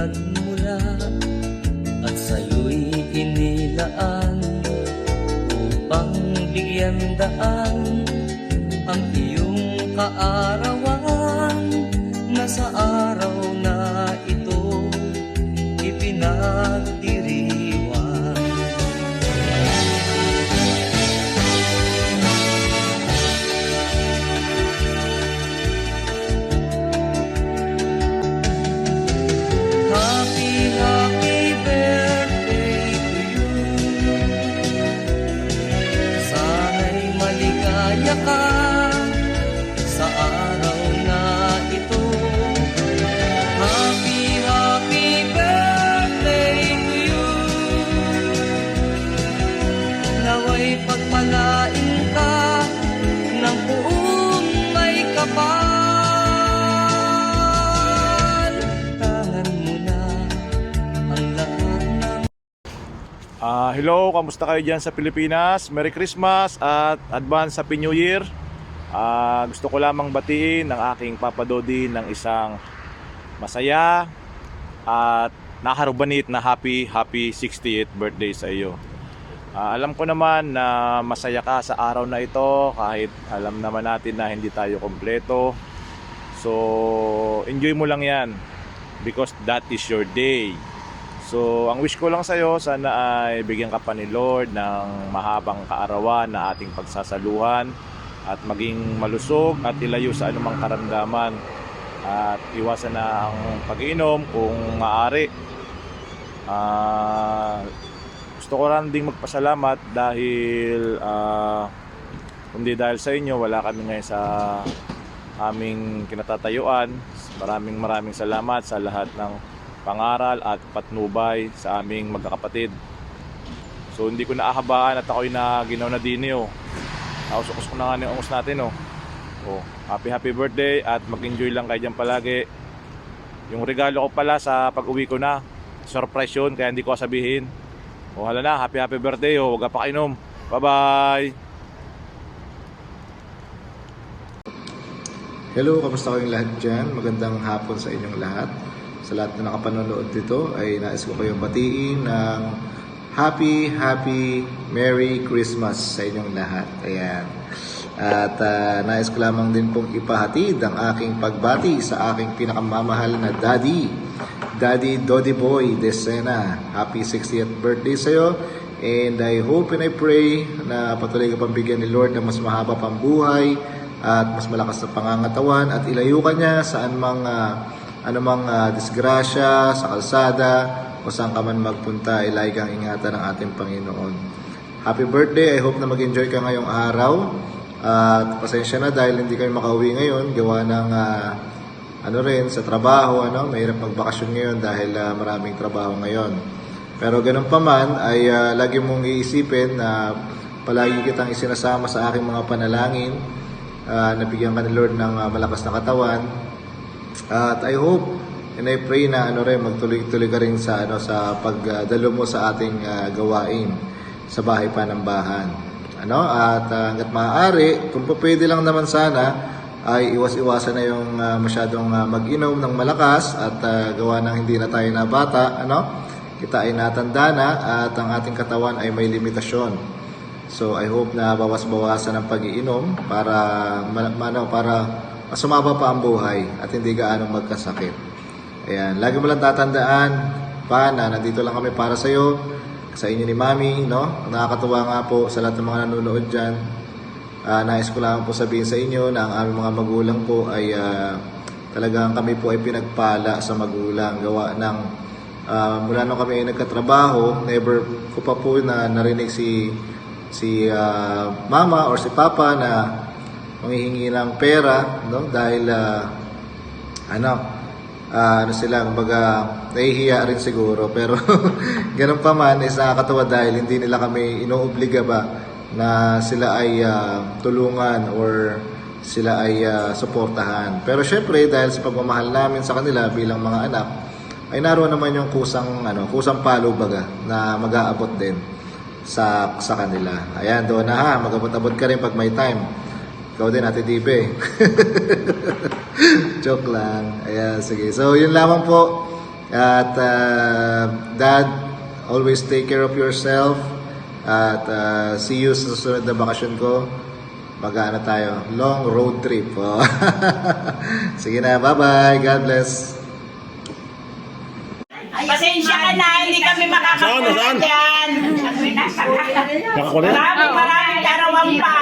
pinagmula at sa'yo'y inilaan upang bigyan daan ang iyong kaarawan na sa araw na ito ipinagdiriwang. Happy, happy birthday to you. Sana'y maligaya ka sa araw na ito. Happy, happy birthday to you. Nawa'y pagpalain ka ng buong may kapal. Tangan mo na ang lahat ng Hello, kamusta kayo dyan sa Pilipinas? Merry Christmas at advance Happy New Year. Gusto ko lamang batiin ng aking Papa Dodi ng isang masaya at nakarubanit na happy 68th birthday sa iyo. Alam ko naman na masaya ka sa araw na ito kahit alam naman natin na hindi tayo kompleto. So enjoy mo lang yan because that is your day. So ang wish ko lang sa iyo, sana ay bigyan ka pa ni Lord ng mahabang kaarawan na ating pagsasaluhan at maging malusog at ilayo sa anumang karamdaman at iwasan na ang pag-iinom kung maaari. Gusto ko rin ding magpasalamat dahil kundi dahil sa inyo wala kami ngayon sa aming kinatatayuan. Maraming salamat sa lahat ng pangaral at patnubay sa aming magkakapatid. So hindi ko naahabaan at ako'y naginaw na dinyo. Nausok ko na nga yung ongos natin. Happy birthday at mag-enjoy lang kayo dyan palagi. Yung regalo ko pala sa pag-uwi ko na, surprise yun kaya hindi ko sabihin. Hala na, happy birthday. Huwag ka pa kainom. Bye bye. Hello, kamusta kayong lahat dyan? Magandang hapon sa inyong lahat. Sa lahat na nakapanonood dito ay nais ko kayong batiin ng Happy Merry Christmas sa inyong lahat. Ayan. At nais ko lamang din pong ipahatid ang aking pagbati sa aking pinakamamahal na Daddy Dodi Boy Desena. Happy 60th birthday sa iyo. And I hope and I pray na patuloy ka pang bigyan ni Lord ng mas mahaba pang buhay at mas malakas na pangangatawan at ilayo ka niya sa anumang disgrasya sa kalsada o saan ka man magpunta, ilay kang ingatan ng ating Panginoon. Happy birthday! I hope na mag-enjoy ka ngayong araw. At pasensya na dahil hindi kayo makauwi ngayon, gawa ng sa trabaho, mahirap magbakasyon ngayon dahil maraming trabaho ngayon. Pero ganun pa man ay lagi mong iisipin na palagi kitang isinasama sa aking mga panalangin, nabigyan ka ni Lord ng malakas na katawan. At I hope and I pray na magtuloy-tuloy ka rin sa pagdalo mo sa ating gawain sa bahay panambahan. At hangga't maaari, kung pwede lang naman sana ay iwas-iwasan na yung masyadong mag-inom ng malakas at gawa ng hindi na tayo na bata, kita ay natanda na at ang ating katawan ay may limitasyon. So I hope na bawas-bawasan ang pag-iinom para mas sumaba pa ang buhay at hindi gaano magkasakit. Ayan, lagi mo lang tatandaan na nandito lang kami para sa iyo, sa inyo ni Mami, Nakakatuwa nga po sa lahat ng mga nanonood diyan. Nais ko lang po sabihin sa inyo na ang aming mga magulang po ay talagang kami po ay pinagpala sa magulang gawa ng mula nung kami ay nagkatrabaho, never ko pa po na narinig si mama or si papa na manghihingi ng pera, dahil sila, kumbaga nahihiya rin siguro, pero ganun pa man is nakakatawa dahil hindi nila kami inoobliga ba na sila ay tulungan or sila ay suportahan. Pero syempre dahil sa pagmamahal namin sa kanila bilang mga anak ay naroon naman yung kusang palo baga na mag-aabot din sa kanila. Ayan, doon na mag-abot-abot ka rin pag may time. Ikaw din, Ate Dibe. Joke lang. Ayan, sige. So, yun lamang po. At Dad, always take care of yourself. At see you sa susunod na bakasyon ko. Mag-ano tayo, long road trip. Oh. Sige na, bye-bye. God bless. Pasensya ka na, hindi kami makakakulit yan. Maraming karawang pa.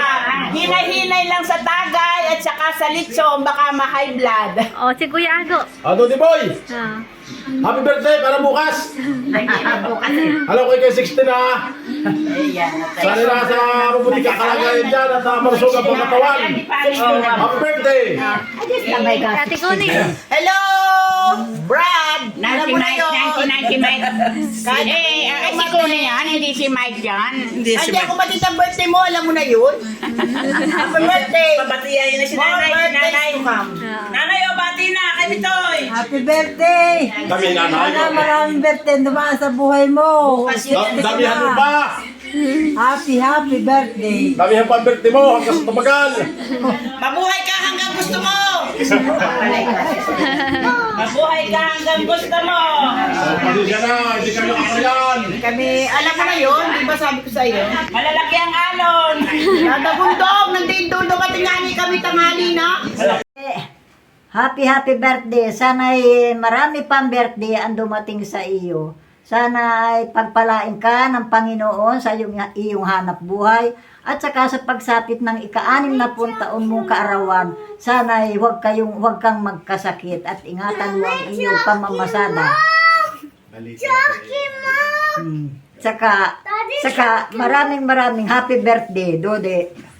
Hinay-hinay lang sa tagay at saka sa litsong, baka ma-high blood. O, si Kuya Ago. Ado di boy! Ah. Happy birthday para bukas! Alam ko kay 16 na. Sana na sa mabuti ka kalagayan dyan at malusog ang pagkatawan. Happy birthday! Ate Connie. Hello! Brad! Alam mo na yun. Si Kuya yan, hindi si Mike yan. Hindi ako batid ang birthday mo, alam mo na yun. Happy birthday! Papatiyayin na si More nanay, si birthdays nanay. to come. Nanay, o bati na, kay Bitoy. Happy birthday! Kami nanay. Sana maraming birthday dumaan sa buhay mo. Damihan mo pa! Happy birthday! Damihan pa ang birthday mo hanggang sa tumagal. Mabuhay ka hanggang gusto mo. Mabuhay ka hanggang gusto mo. Pasensya na, hindi kami nakasayan. Kami, alam mo na yun, di ba sabi ko sa iyo? Malalaki ang alon. Dadagundog, nandindulog at ingani kami tanghali na. Happy birthday! Sana marami pang birthday ang dumating sa iyo. Sana ay pagpalain ka ng Panginoon sa iyong hanap buhay at saka sa pagsapit ng ika-6 na taon mong kaarawan. Sana ay huwag kang magkasakit at ingatan mo ang iyong pamamasada. Saka maraming happy birthday, Dode.